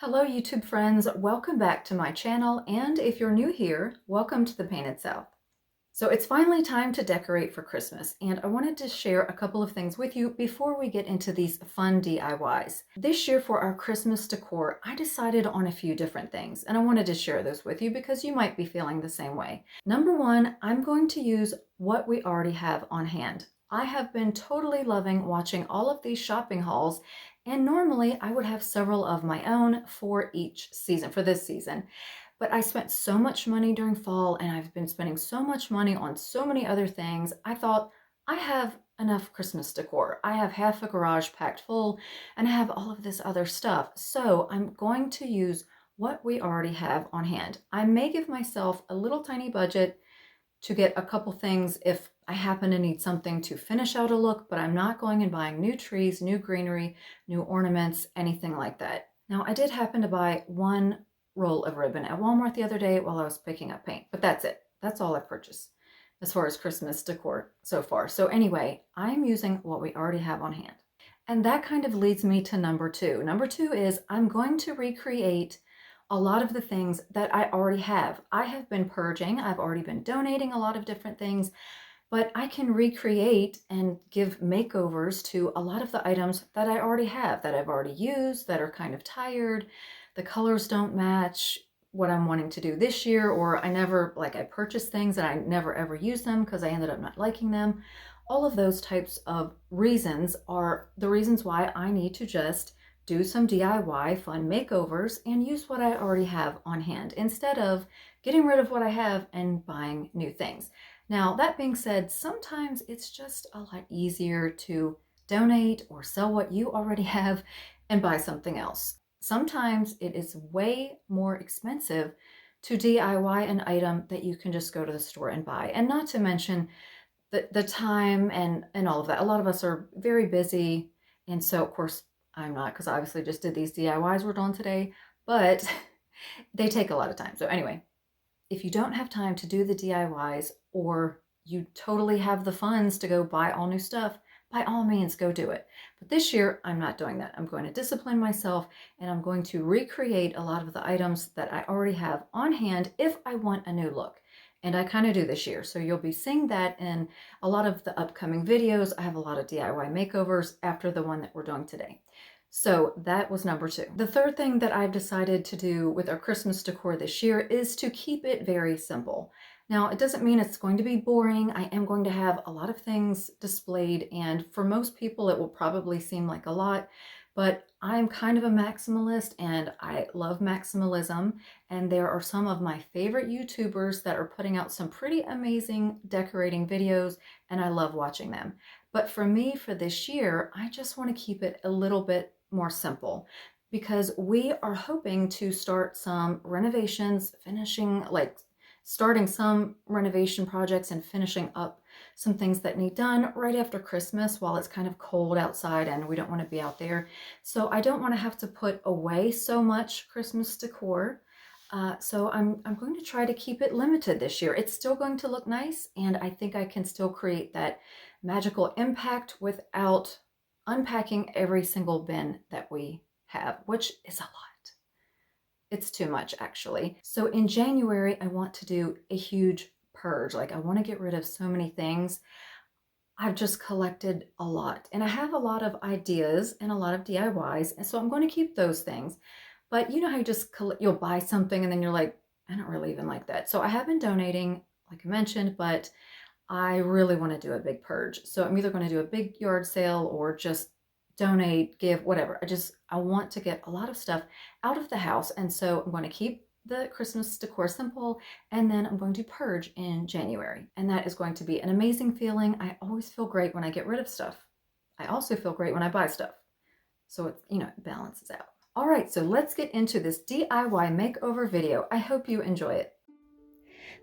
Hello YouTube friends, welcome back to my channel, and if you're new here, welcome to the Painted South. So it's finally time to decorate for Christmas, and I wanted to share a couple of things with you before we get into these fun DIYs. This year for our Christmas decor, I decided on a few different things, and I wanted to share those with you because you might be feeling the same way. Number one, I'm going to use what we already have on hand. I have been totally loving watching all of these shopping hauls, and normally I would have several of my own for each season, for this season. But I spent so much money during fall and I've been spending so much money on so many other things. I thought I have enough Christmas decor. I have half a garage packed full and I have all of this other stuff. So I'm going to use what we already have on hand. I may give myself a little tiny budget to get a couple things if I happen to need something to finish out a look, but I'm not going and buying new trees, new greenery, new ornaments, anything like that. Now, I did happen to buy one roll of ribbon at Walmart the other day while I was picking up paint, but that's it. That's all I purchased as far as Christmas decor so far. So anyway, I'm using what we already have on hand. And that kind of leads me to number two. Number two is I'm going to recreate a lot of the things that I already have. I have been purging, I've already been donating a lot of different things, but I can recreate and give makeovers to a lot of the items that I already have, that I've already used, that are kind of tired, the colors don't match what I'm wanting to do this year, or I purchased things and I never ever use them because I ended up not liking them. All of those types of reasons are the reasons why I need to just do some DIY fun makeovers and use what I already have on hand instead of getting rid of what I have and buying new things. Now, that being said, sometimes it's just a lot easier to donate or sell what you already have and buy something else. Sometimes it is way more expensive to DIY an item that you can just go to the store and buy. And not to mention the time and all of that. A lot of us are very busy. And so, of course, I'm not, because I obviously just did these DIYs we're doing today, but they take a lot of time. So anyway, if you don't have time to do the DIYs or you totally have the funds to go buy all new stuff, by all means, go do it. But this year, I'm not doing that. I'm going to discipline myself and I'm going to recreate a lot of the items that I already have on hand if I want a new look. And I kind of do this year. So you'll be seeing that in a lot of the upcoming videos. I have a lot of DIY makeovers after the one that we're doing today. So that was number two. The third thing that I've decided to do with our Christmas decor this year is to keep it very simple. Now, it doesn't mean it's going to be boring. I am going to have a lot of things displayed, and for most people, it will probably seem like a lot, but I'm kind of a maximalist and I love maximalism. And there are some of my favorite YouTubers that are putting out some pretty amazing decorating videos, and I love watching them. But for me, for this year, I just want to keep it a little bit more simple because we are hoping to start some renovations, starting some renovation projects and finishing up some things that need done right after Christmas while it's kind of cold outside and we don't want to be out there. So I don't want to have to put away so much Christmas decor. So I'm going to try to keep it limited this year. It's still going to look nice, and I think I can still create that magical impact without unpacking every single bin that we have, which is a lot. It's too much, actually. So in January, I want to do a huge purge. I want to get rid of so many things. I've just collected a lot, and I have a lot of ideas and a lot of DIYs, and so I'm going to keep those things. But you know how you'll buy something and then you're like, I don't really even like that. So I have been donating, like I mentioned, but I really want to do a big purge. So I'm either going to do a big yard sale or just donate, give, whatever. I want to get a lot of stuff out of the house. And so I'm going to keep the Christmas decor simple, and then I'm going to purge in January. And that is going to be an amazing feeling. I always feel great when I get rid of stuff. I also feel great when I buy stuff. So it balances out. All right, so let's get into this DIY makeover video. I hope you enjoy it.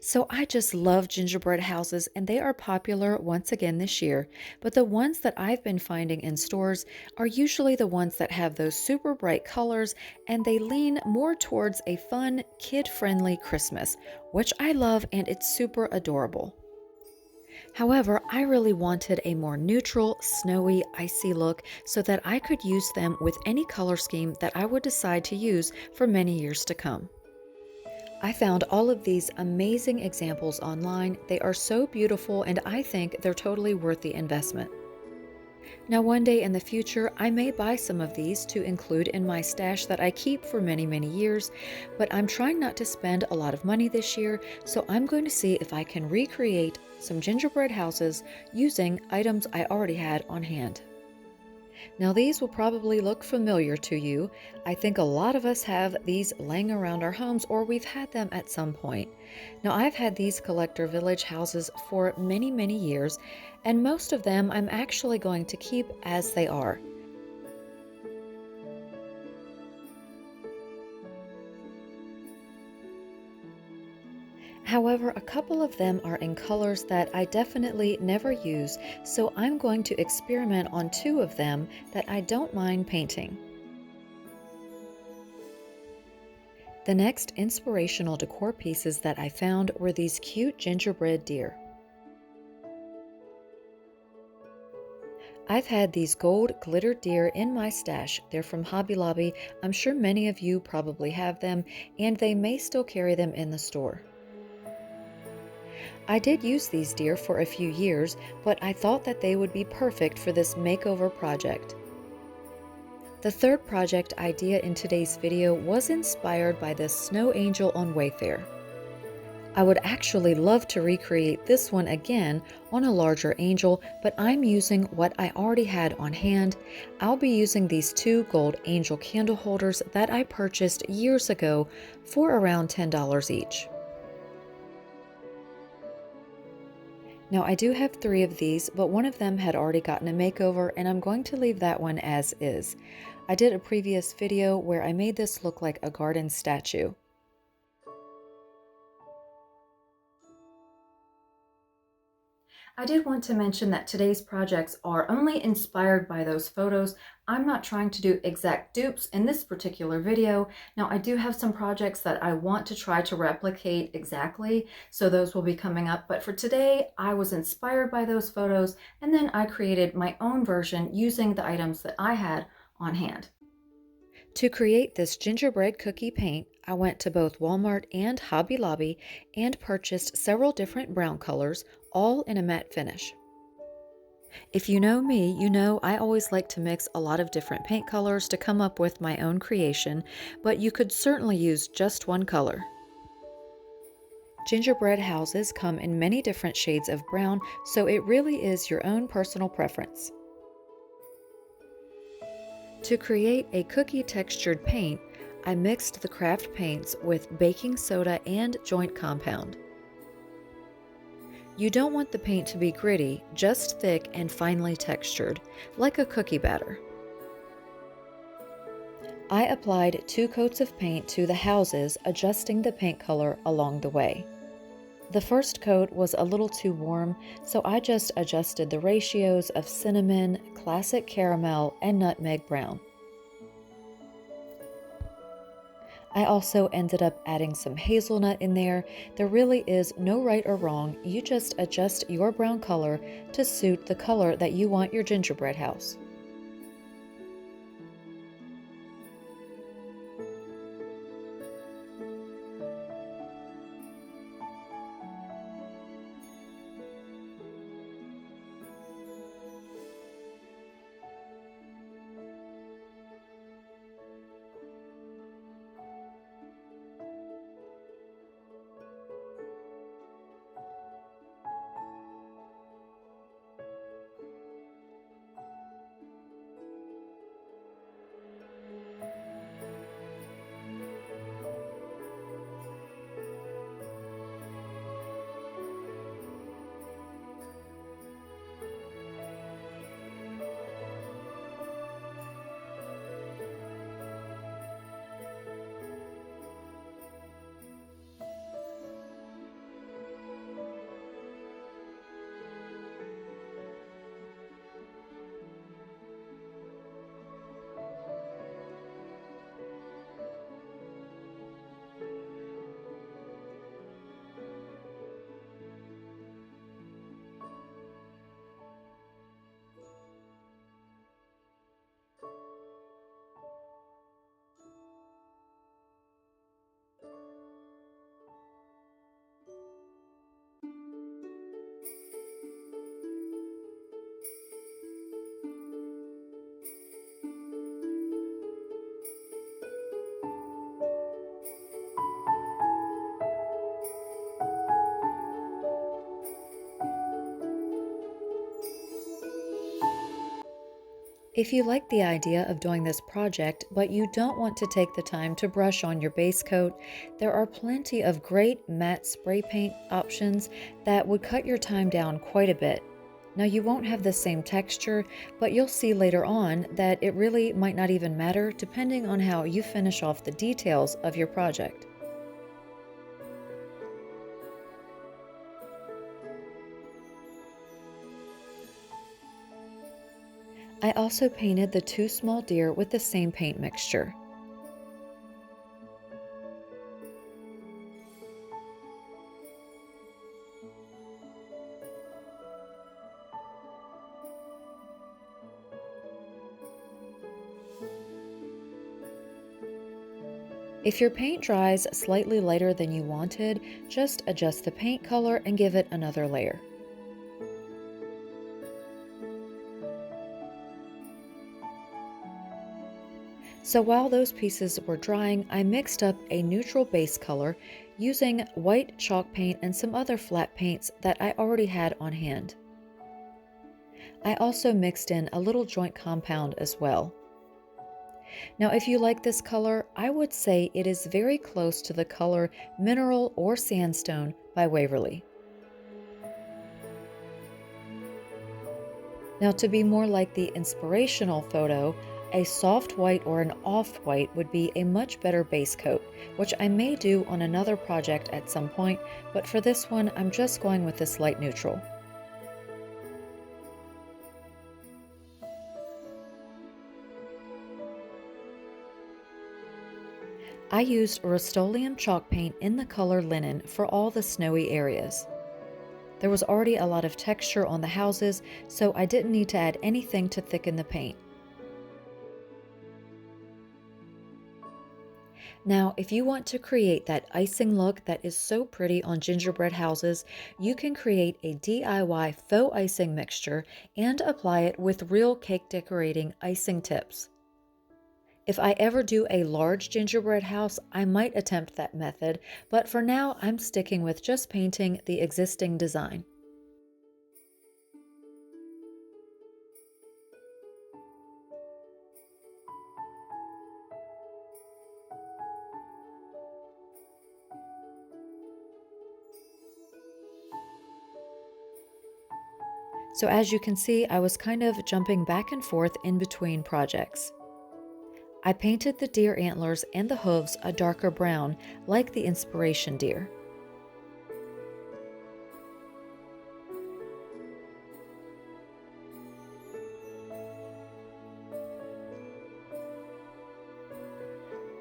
So I just love gingerbread houses, and they are popular once again this year. But the ones that I've been finding in stores are usually the ones that have those super bright colors, and they lean more towards a fun, kid-friendly Christmas, which I love, and it's super adorable. However, I really wanted a more neutral, snowy, icy look so that I could use them with any color scheme that I would decide to use for many years to come. I found all of these amazing examples online. They are so beautiful and I think they're totally worth the investment. Now, one day in the future, I may buy some of these to include in my stash that I keep for many, many years, but I'm trying not to spend a lot of money this year, so I'm going to see if I can recreate some gingerbread houses using items I already had on hand. Now, these will probably look familiar to you. I think a lot of us have these laying around our homes or we've had them at some point. Now, I've had these collector village houses for many, many years, and most of them I'm actually going to keep as they are. However, a couple of them are in colors that I definitely never use, so I'm going to experiment on two of them that I don't mind painting. The next inspirational decor pieces that I found were these cute gingerbread deer. I've had these gold glittered deer in my stash. They're from Hobby Lobby. I'm sure many of you probably have them, and they may still carry them in the store. I did use these deer for a few years, but I thought that they would be perfect for this makeover project. The third project idea in today's video was inspired by this snow angel on Wayfair. I would actually love to recreate this one again on a larger angel, but I'm using what I already had on hand. I'll be using these two gold angel candle holders that I purchased years ago for around $10 each. Now, I do have three of these, but one of them had already gotten a makeover, and I'm going to leave that one as is. I did a previous video where I made this look like a garden statue. I did want to mention that today's projects are only inspired by those photos. I'm not trying to do exact dupes in this particular video. Now, I do have some projects that I want to try to replicate exactly, so those will be coming up. But for today, I was inspired by those photos, and then I created my own version using the items that I had on hand. To create this gingerbread cookie paint, I went to both Walmart and Hobby Lobby and purchased several different brown colors, all in a matte finish. If you know me, you know I always like to mix a lot of different paint colors to come up with my own creation, but you could certainly use just one color. Gingerbread houses come in many different shades of brown, so it really is your own personal preference. To create a cookie textured paint, I mixed the craft paints with baking soda and joint compound. You don't want the paint to be gritty, just thick and finely textured, like a cookie batter. I applied 2 coats of paint to the houses, adjusting the paint color along the way. The first coat was a little too warm, so I just adjusted the ratios of cinnamon, classic caramel, and nutmeg brown. I also ended up adding some hazelnut in there. There really is no right or wrong. You just adjust your brown color to suit the color that you want your gingerbread house. If you like the idea of doing this project, but you don't want to take the time to brush on your base coat, there are plenty of great matte spray paint options that would cut your time down quite a bit. Now, you won't have the same texture, but you'll see later on that it really might not even matter depending on how you finish off the details of your project. I also painted the two small deer with the same paint mixture. If your paint dries slightly lighter than you wanted, just adjust the paint color and give it another layer. So while those pieces were drying, I mixed up a neutral base color using white chalk paint and some other flat paints that I already had on hand. I also mixed in a little joint compound as well. Now, if you like this color, I would say it is very close to the color Mineral or Sandstone by Waverly. Now, to be more like the inspirational photo, a soft white or an off-white would be a much better base coat, which I may do on another project at some point, but for this one, I'm just going with this light neutral. I used Rust-Oleum chalk paint in the color Linen for all the snowy areas. There was already a lot of texture on the houses, so I didn't need to add anything to thicken the paint. Now, if you want to create that icing look that is so pretty on gingerbread houses, you can create a DIY faux icing mixture and apply it with real cake decorating icing tips. If I ever do a large gingerbread house, I might attempt that method, but for now I'm sticking with just painting the existing design. So as you can see, I was kind of jumping back and forth in between projects. I painted the deer antlers and the hooves a darker brown, like the inspiration deer.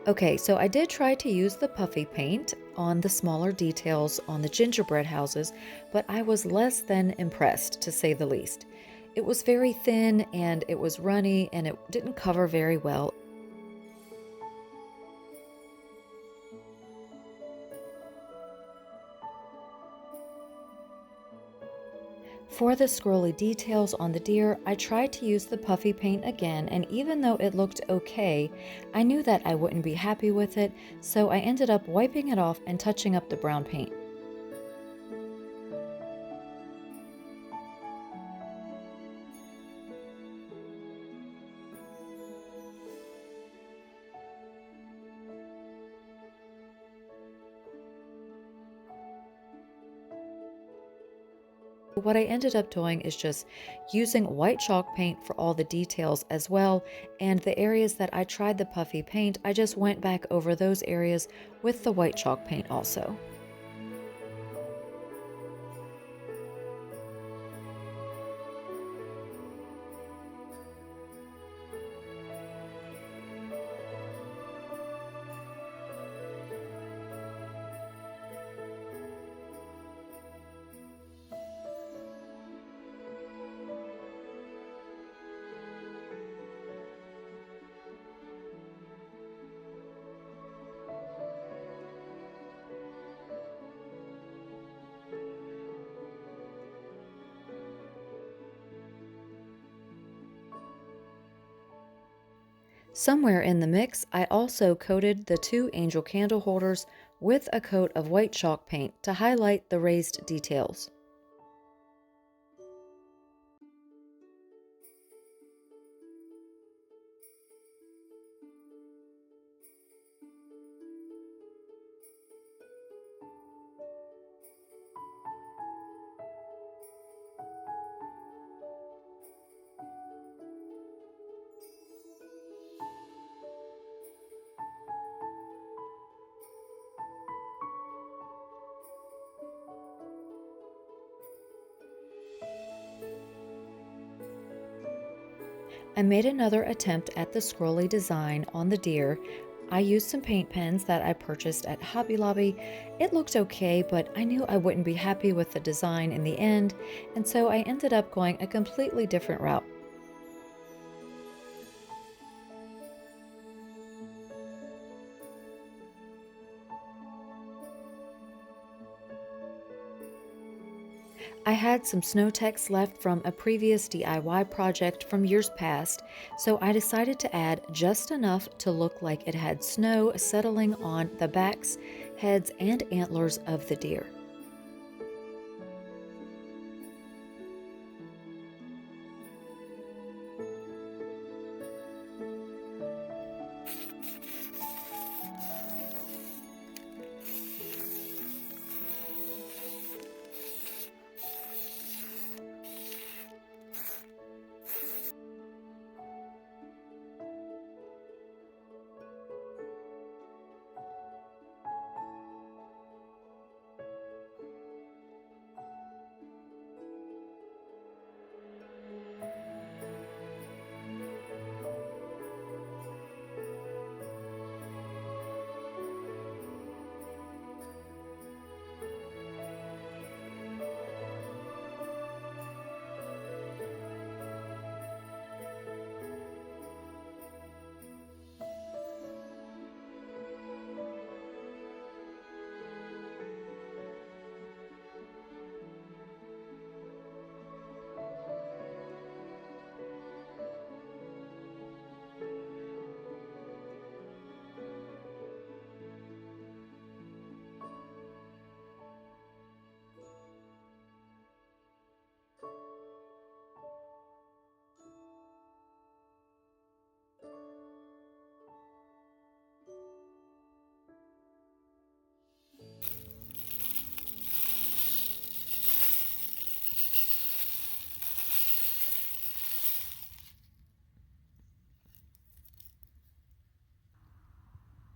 Okay, so I did try to use the puffy paint on the smaller details on the gingerbread houses, but I was less than impressed, to say the least. It was very thin and it was runny and it didn't cover very well. For the scrolly details on the deer, I tried to use the puffy paint again, and even though it looked okay, I knew that I wouldn't be happy with it, so I ended up wiping it off and touching up the brown paint. What I ended up doing is just using white chalk paint for all the details as well, and the areas that I tried the puffy paint, I just went back over those areas with the white chalk paint also. Somewhere in the mix, I also coated the two angel candle holders with a coat of white chalk paint to highlight the raised details. I made another attempt at the scrolly design on the deer. I used some paint pens that I purchased at Hobby Lobby. It looked okay, but I knew I wouldn't be happy with the design in the end, and so I ended up going a completely different route. I had some snow text left from a previous DIY project from years past, so I decided to add just enough to look like it had snow settling on the backs, heads, and antlers of the deer.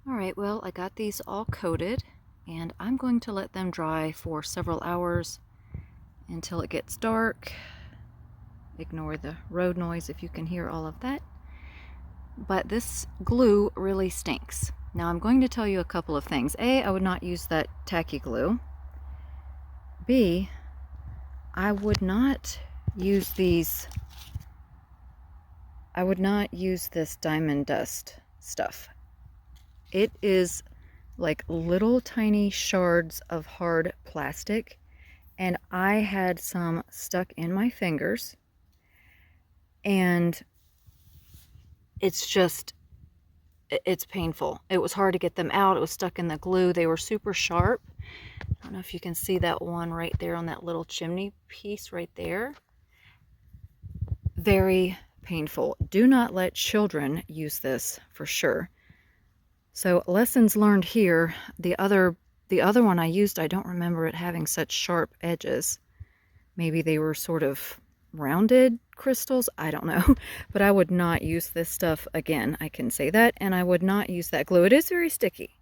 All right, well, I got these all coated, and I'm going to let them dry for several hours until it gets dark. Ignore the road noise if you can hear all of that. But this glue really stinks. Now I'm going to tell you a couple of things. A, I would not use that tacky glue. B, I would not use these. I would not use this diamond dust stuff. It is like little tiny shards of hard plastic, and I had some stuck in my fingers, and it's painful. It was hard to get them out. It was stuck in the glue. They were super sharp. I don't know if you can see that one right there on that little chimney piece right there. Very painful. Do not let children use this for sure. So lessons learned here. The other one I used, I don't remember it having such sharp edges. Maybe they were sort of rounded crystals. I don't know. But I would not use this stuff again. I can say that. And I would not use that glue. It is very sticky.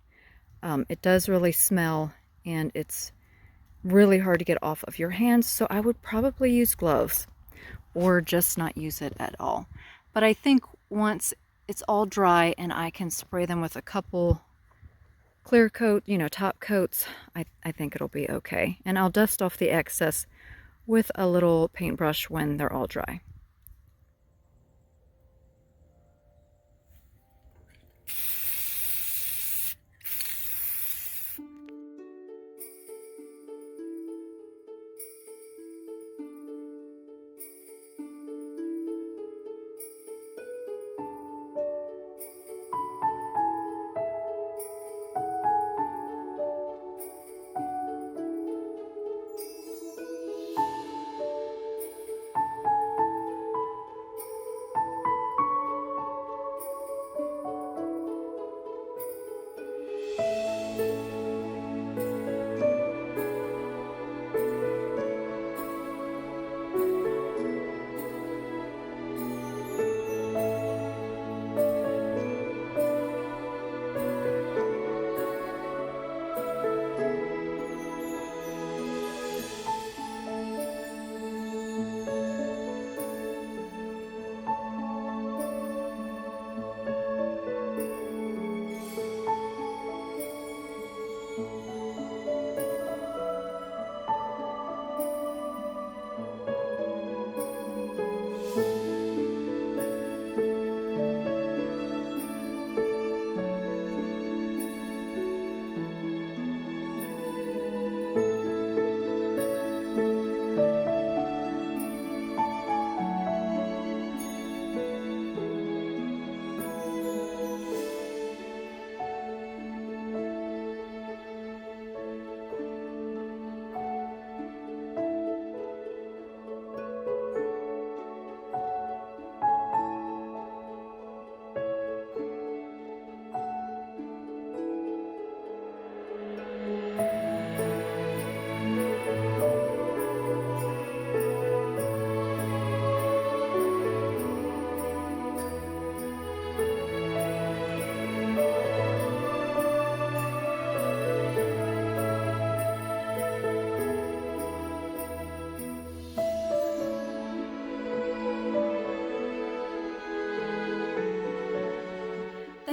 It does really smell, and it's really hard to get off of your hands. So I would probably use gloves or just not use it at all. But I think once it's all dry and I can spray them with a couple clear coat, top coats, I think it'll be okay. And I'll dust off the excess with a little paintbrush when they're all dry.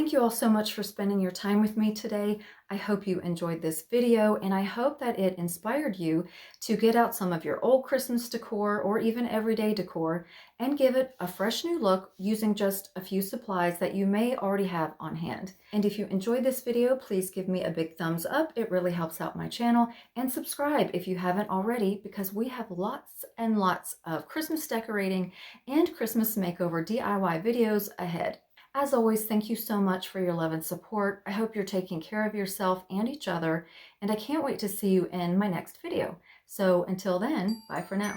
thank you all so much for spending your time with me today. I hope you enjoyed this video, and I hope that it inspired you to get out some of your old Christmas decor or even everyday decor and give it a fresh new look using just a few supplies that you may already have on hand. And if you enjoyed this video, please give me a big thumbs up. It really helps out my channel. And subscribe if you haven't already, because we have lots and lots of Christmas decorating and Christmas makeover DIY videos ahead. As always, thank you so much for your love and support. I hope you're taking care of yourself and each other, and I can't wait to see you in my next video. So until then, bye for now.